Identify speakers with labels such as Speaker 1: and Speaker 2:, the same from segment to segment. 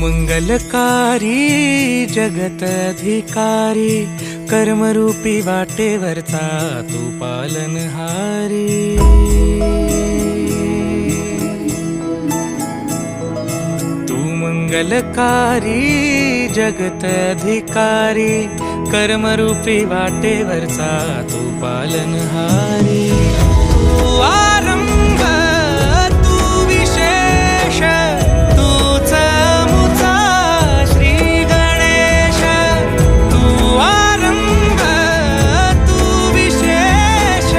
Speaker 1: मंगलकारी जगत अधिकारी, कर्मरूपी वाटेवरचा तू पालनहारी। तू मंगलकारी जगत अधिकारी, कर्मरूपी वाटेवरचा तू पालनहारी। तू आरंभ तू विशेष, तूच मुचा श्री गणेश। तू आरंभ तू विशेष,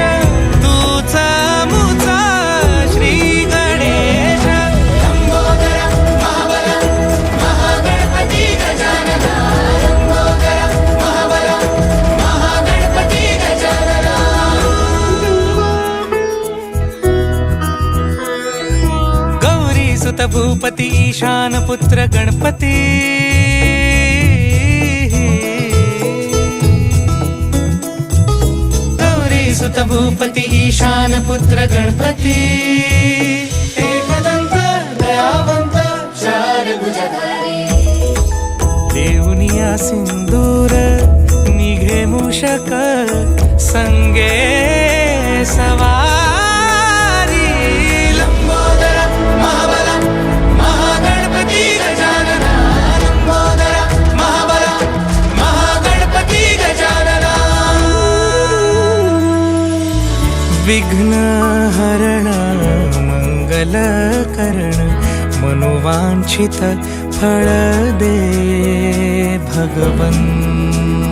Speaker 1: तूच मुचा श्री गणेश।
Speaker 2: लंबोदर महाबल महागणपती गजानना, लंबोदर महाबल महागणपती गजानना।
Speaker 1: गौरी सुत भूपती ईशान पुत्र गणपती, गौरी सुत भूपती ईशान पुत्र गणपती।
Speaker 2: एकदंत दयावंत चार भुजधारी,
Speaker 1: देऊनिया सिंदूर निघे मूषक, संगे सवारी।
Speaker 2: लंबोदर महाबल महागणपती गजानना, लंबोदर महाबल महागणपती गजानना।
Speaker 1: विघ्न हरण मंगल करण, मनोवांछित फळ दे भगवंत।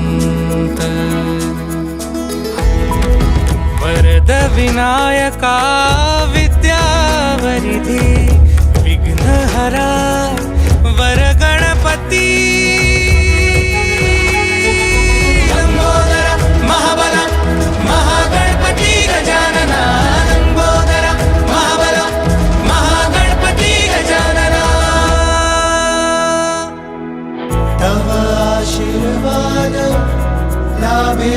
Speaker 1: वरद विनायका विद्यावरिधी, विघ्नहरा वर गणपती।
Speaker 2: लंबोदर महाबल महागणपती गजानना, लंबोदर महाबल महागणपती गजानना। तव आशीर्वाद लाभे